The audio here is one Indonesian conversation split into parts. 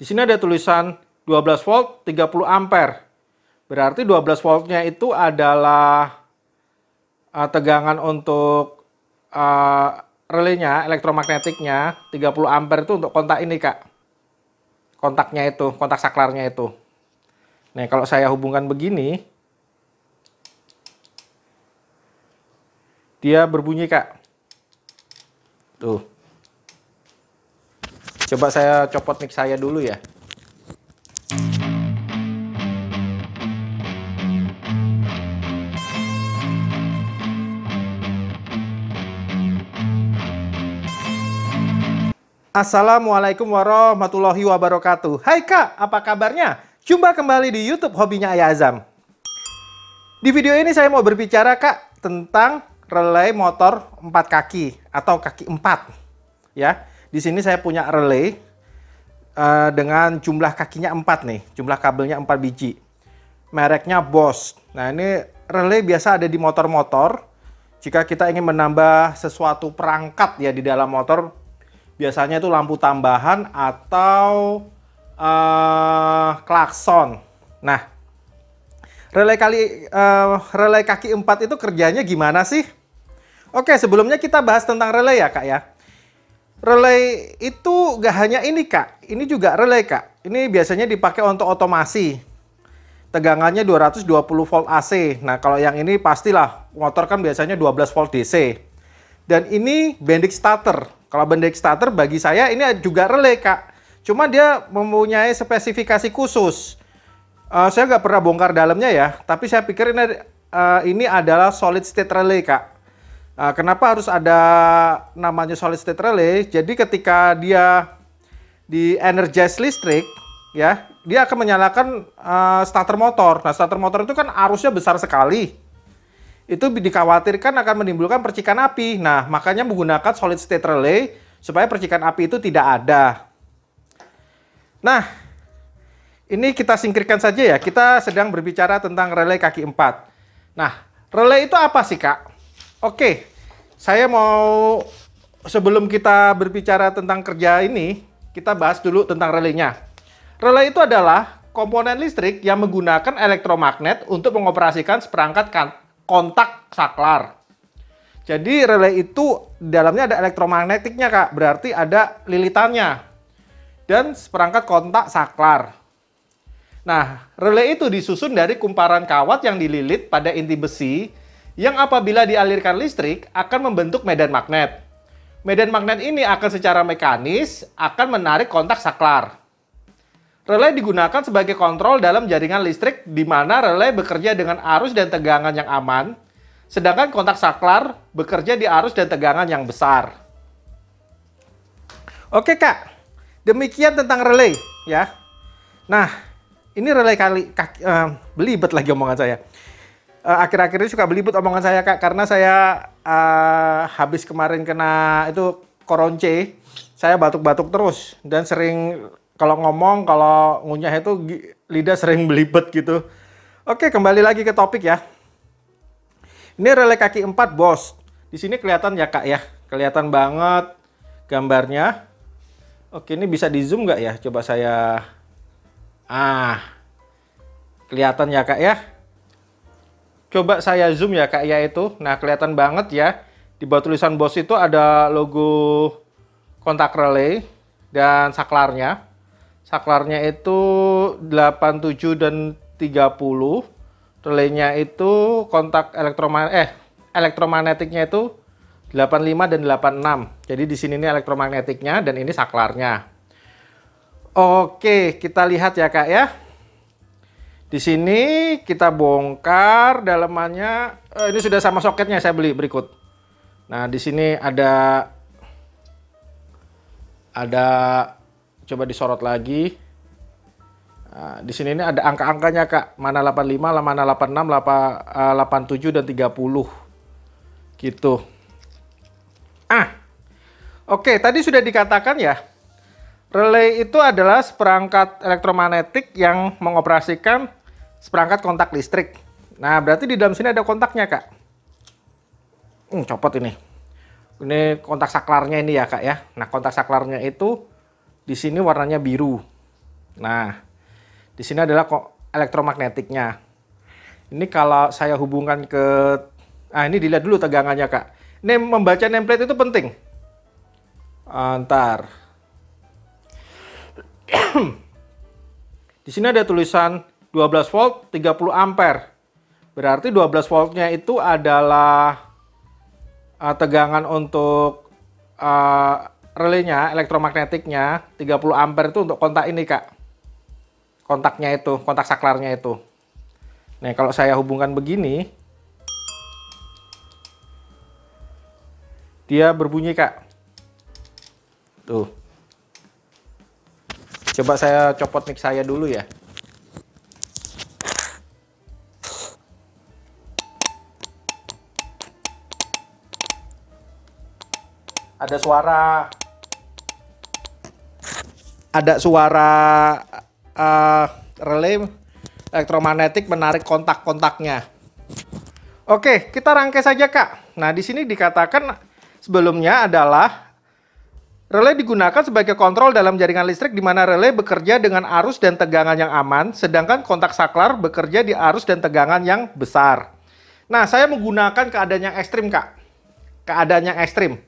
Di sini ada tulisan 12 volt 30 ampere. Berarti 12 voltnya itu adalah tegangan untuk relenya, elektromagnetiknya. 30 ampere itu untuk kontak ini, Kak. Kontaknya itu, kontak saklarnya itu. Nah, kalau saya hubungkan begini, dia berbunyi, Kak. Tuh. Coba saya copot mic saya dulu ya. Assalamualaikum warahmatullahi wabarakatuh. Hai Kak, apa kabarnya? Jumpa kembali di YouTube Hobinya Ayah Azam. Di video ini saya mau berbicara, Kak, tentang relay motor 4 kaki atau kaki 4. Ya, di sini saya punya relay dengan jumlah kakinya 4 nih, jumlah kabelnya 4 biji. Mereknya Bosch. Nah, ini relay biasa ada di motor-motor. Jika kita ingin menambah sesuatu perangkat ya di dalam motor, biasanya itu lampu tambahan atau klakson. Nah, relay kaki 4 itu kerjanya gimana sih? Oke, sebelumnya kita bahas tentang relay ya, Kak ya. Relay itu gak hanya ini, Kak. Ini juga relay, Kak. Ini biasanya dipakai untuk otomasi. Tegangannya 220 volt AC. Nah, kalau yang ini pastilah motor kan biasanya 12 volt DC. Dan ini bendix starter. Kalau bendix starter bagi saya ini juga relay, Kak. Cuma dia mempunyai spesifikasi khusus. Saya nggak pernah bongkar dalamnya ya, tapi saya pikir ini adalah solid state relay, Kak. Kenapa harus ada namanya solid state relay? Jadi ketika dia di energize listrik, ya, dia akan menyalakan starter motor. Nah, starter motor itu kan arusnya besar sekali. Itu dikhawatirkan akan menimbulkan percikan api. Nah, makanya menggunakan solid state relay supaya percikan api itu tidak ada. Nah, ini kita singkirkan saja ya. Kita sedang berbicara tentang relay kaki 4. Nah, relay itu apa sih, Kak? Oke, saya mau sebelum kita berbicara tentang kerja ini, kita bahas dulu tentang relaynya. Relay itu adalah komponen listrik yang menggunakan elektromagnet untuk mengoperasikan seperangkat kontak saklar. Jadi relay itu dalamnya ada elektromagnetiknya, Kak. Berarti ada lilitannya dan seperangkat kontak saklar. Nah, relay itu disusun dari kumparan kawat yang dililit pada inti besi yang apabila dialirkan listrik akan membentuk medan magnet. Medan magnet ini akan secara mekanis akan menarik kontak saklar. Relay digunakan sebagai kontrol dalam jaringan listrik di mana relay bekerja dengan arus dan tegangan yang aman, sedangkan kontak saklar bekerja di arus dan tegangan yang besar. Oke, Kak, demikian tentang relay ya. Nah, ini relay belibet lagi omongan saya. Akhir-akhir ini suka belibet omongan saya, Kak, karena saya habis kemarin kena itu koronce, saya batuk-batuk terus dan sering kalau ngomong, kalau ngunyah itu lidah sering belibet gitu. Oke, kembali lagi ke topik ya. Ini relay kaki 4 Bosch. Di sini kelihatan ya, Kak ya. Kelihatan banget gambarnya. Oke, ini bisa di zoom nggak ya? Coba saya... kelihatan ya, Kak ya. Coba saya zoom ya, Kak ya itu. Nah, kelihatan banget ya. Di bawah tulisan Bosch itu ada logo kontak relay dan saklarnya. Saklarnya itu 87 dan 30. Relaynya itu kontak elektromagnetiknya itu 85 dan 86. Jadi di sini ini elektromagnetiknya dan ini saklarnya. Oke, kita lihat ya, Kak ya. Di sini kita bongkar dalamannya. Ini sudah sama soketnya saya beli berikut. Nah, di sini ada coba disorot lagi. Nah, di sini ini ada angka-angkanya, Kak. Mana 85, mana 86, 87 dan 30. Gitu. Oke, tadi sudah dikatakan ya. Relay itu adalah seperangkat elektromagnetik yang mengoperasikan seperangkat kontak listrik. Nah, berarti di dalam sini ada kontaknya, Kak. Copot ini. Ini kontak saklarnya ini ya, Kak ya. Nah, kontak saklarnya itu di sini warnanya biru. Nah, di sini adalah elektromagnetiknya. Ini kalau saya hubungkan ke, ini dilihat dulu tegangannya Kak. Ini membaca nameplate itu penting. Ntar. Di sini ada tulisan 12 volt 30 ampere. Berarti 12 voltnya itu adalah tegangan untuk relaynya, elektromagnetiknya. 30 ampere itu untuk kontak ini Kak. Kontaknya itu, kontak saklarnya itu. Nah, kalau saya hubungkan begini, dia berbunyi Kak. Tuh. Coba saya copot mic saya dulu ya. Ada suara relay elektromagnetik menarik kontak-kontaknya. Oke, kita rangkai saja Kak. Nah, di sini dikatakan sebelumnya adalah relay digunakan sebagai kontrol dalam jaringan listrik di mana relay bekerja dengan arus dan tegangan yang aman, sedangkan kontak saklar bekerja di arus dan tegangan yang besar. Nah, saya menggunakan keadaan yang ekstrim, Kak. Keadaan yang ekstrim.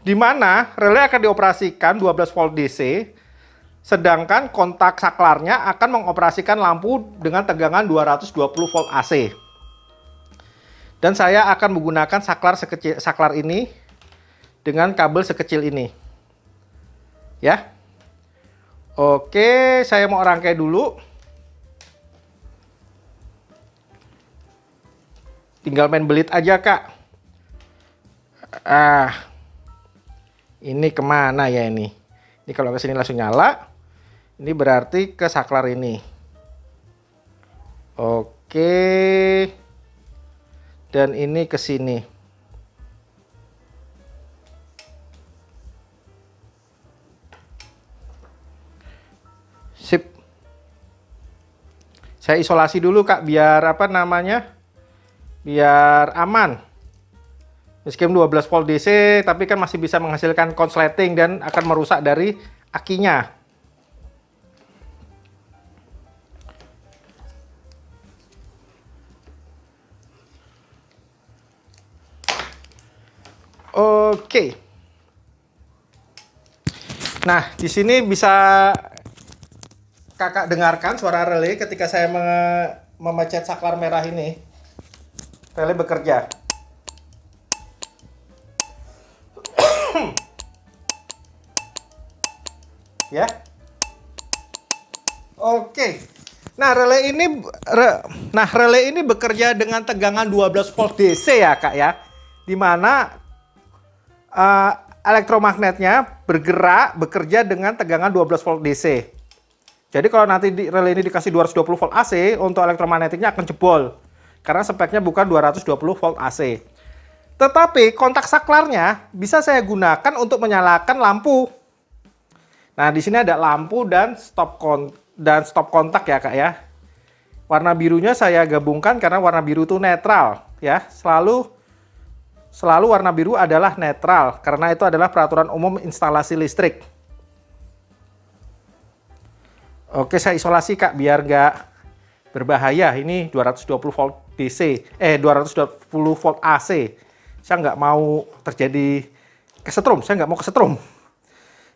Di mana relay akan dioperasikan 12 volt DC, sedangkan kontak saklarnya akan mengoperasikan lampu dengan tegangan 220 volt AC. Dan saya akan menggunakan saklar ini dengan kabel sekecil ini. Ya. Oke, saya mau rangkai dulu. Tinggal main belit aja, Kak. Ini kemana ya ini? Ini kalau ke sini langsung nyala. Ini berarti ke saklar ini. Oke. Dan ini ke sini. Sip. Saya isolasi dulu Kak, biar apa namanya? Biar aman. Meskipun 12 volt DC, tapi kan masih bisa menghasilkan konsleting dan akan merusak dari akinya. Oke. Nah, di sini bisa Kakak dengarkan suara relay ketika saya memencet saklar merah ini. Relay bekerja. Ya. Oke. Nah, relay ini bekerja dengan tegangan 12 volt DC ya, Kak ya. Di mana elektromagnetnya bekerja dengan tegangan 12 volt DC. Jadi kalau nanti relay ini dikasih 220 volt AC, untuk elektromagnetiknya akan jebol. Karena speknya bukan 220 volt AC. Tetapi kontak saklarnya bisa saya gunakan untuk menyalakan lampu. Nah, di sini ada lampu dan stop kontak ya, Kak ya. Warna birunya saya gabungkan karena warna biru itu netral ya. Selalu warna biru adalah netral karena itu adalah peraturan umum instalasi listrik. Oke, saya isolasi Kak biar nggak berbahaya. Ini 220 volt DC, 220 volt AC. Saya nggak mau terjadi kesetrum, saya nggak mau kesetrum.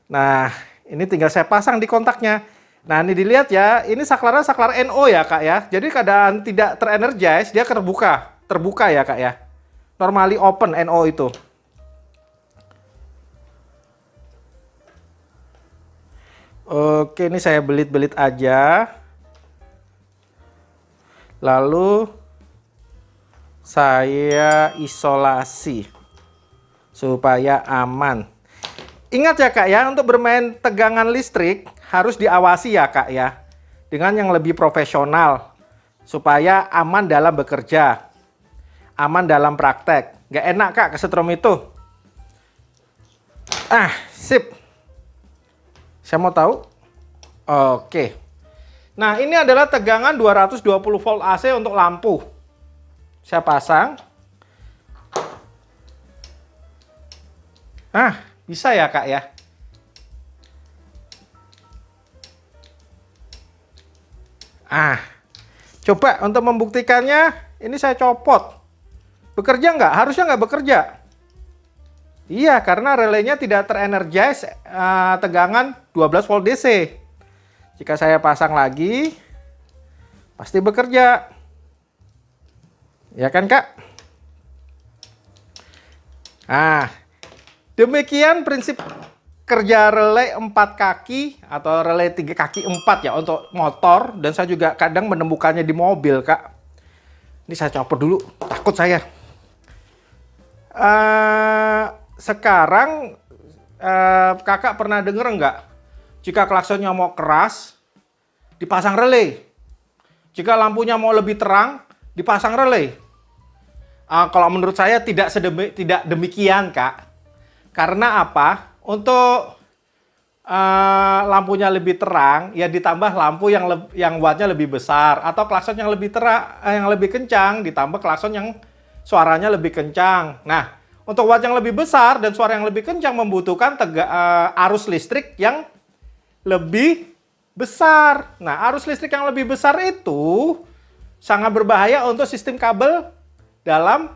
Nah, ini tinggal saya pasang di kontaknya. Nah, ini dilihat ya, ini saklarnya saklar NO ya Kak ya. Jadi keadaan tidak terenergize, dia terbuka ya Kak ya. Normally open NO itu. Oke, ini saya belit-belit aja. Lalu saya isolasi supaya aman. Ingat ya Kak ya, untuk bermain tegangan listrik harus diawasi ya Kak ya. Dengan yang lebih profesional supaya aman dalam bekerja. Aman dalam praktek. Nggak enak Kak kesetrum itu. Sip. Saya mau tahu. Oke. Nah, ini adalah tegangan 220 volt AC untuk lampu. Saya pasang. Bisa ya Kak ya. Ah, coba untuk membuktikannya, ini saya copot. Bekerja nggak? Harusnya nggak bekerja. Iya, karena relaynya tidak terenergize tegangan 12 volt DC. Jika saya pasang lagi, pasti bekerja. Ya kan, Kak? Nah, demikian prinsip kerja relay 4 kaki atau relay 3 kaki 4 ya untuk motor, dan saya juga kadang menemukannya di mobil, Kak. Ini saya copot dulu, takut saya. Sekarang kakak pernah denger nggak? Jika klaksonnya mau keras, dipasang relay. Jika lampunya mau lebih terang, dipasang relay. Kalau menurut saya tidak demikian, Kak. Karena apa? Untuk lampunya lebih terang, ya ditambah lampu yang wattnya lebih besar, atau klakson yang lebih terang, yang lebih kencang, ditambah klakson yang suaranya lebih kencang. Nah, untuk watt yang lebih besar dan suara yang lebih kencang membutuhkan arus listrik yang lebih besar. Nah, arus listrik yang lebih besar itu sangat berbahaya untuk sistem kabel dalam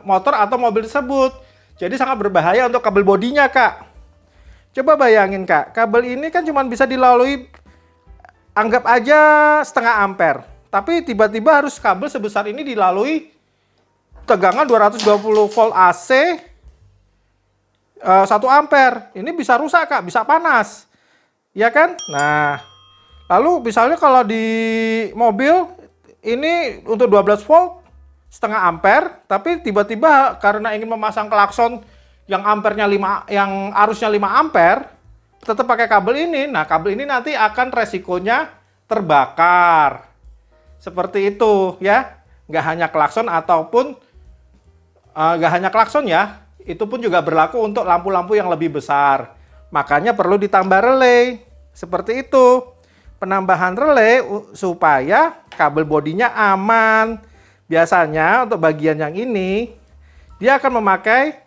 motor atau mobil tersebut. Jadi sangat berbahaya untuk kabel bodinya, Kak. Coba bayangin, Kak, kabel ini kan cuma bisa dilalui, anggap aja setengah ampere. Tapi tiba-tiba harus kabel sebesar ini dilalui tegangan 220 volt AC 1 ampere. Ini bisa rusak, Kak, bisa panas. Ya kan? Nah, lalu misalnya kalau di mobil ini untuk 12 volt setengah ampere, tapi tiba-tiba karena ingin memasang klakson yang ampernya 5, yang arusnya 5 ampere, tetap pakai kabel ini. Nah, kabel ini nanti akan resikonya terbakar. Seperti itu ya. Nggak hanya klakson ataupun nggak hanya klakson ya, itu pun juga berlaku untuk lampu-lampu yang lebih besar. Makanya perlu ditambah relay. Seperti itu. Penambahan relay supaya kabel bodinya aman. Biasanya untuk bagian yang ini, dia akan memakai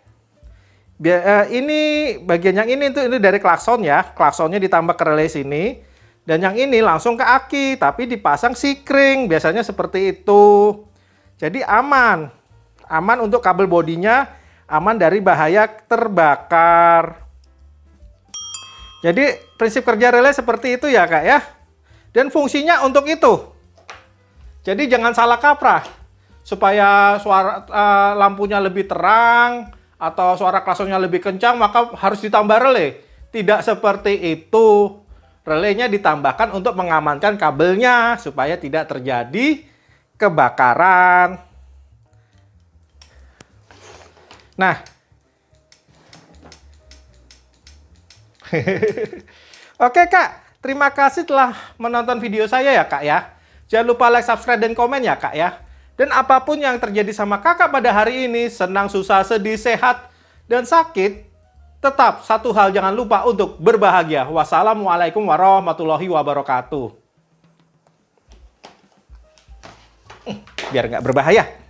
ini bagian yang ini dari klakson ya. Klaksonnya ditambah ke relay sini. Dan yang ini langsung ke aki, tapi dipasang sikring. Biasanya seperti itu. Jadi aman. Aman untuk kabel bodinya, aman dari bahaya terbakar. Jadi prinsip kerja relay seperti itu ya, Kak ya. Dan fungsinya untuk itu. Jadi jangan salah kaprah. Supaya suara lampunya lebih terang atau suara klaksonnya lebih kencang, maka harus ditambah relay. Tidak seperti itu. Relaynya ditambahkan untuk mengamankan kabelnya supaya tidak terjadi kebakaran. Nah, oke, Kak, terima kasih telah menonton video saya ya, Kak ya. Jangan lupa like, subscribe, dan komen ya, Kak ya. Dan apapun yang terjadi sama kakak pada hari ini, senang, susah, sedih, sehat, dan sakit, tetap satu hal jangan lupa untuk berbahagia. Wassalamualaikum warahmatullahi wabarakatuh. Biar nggak berbahaya.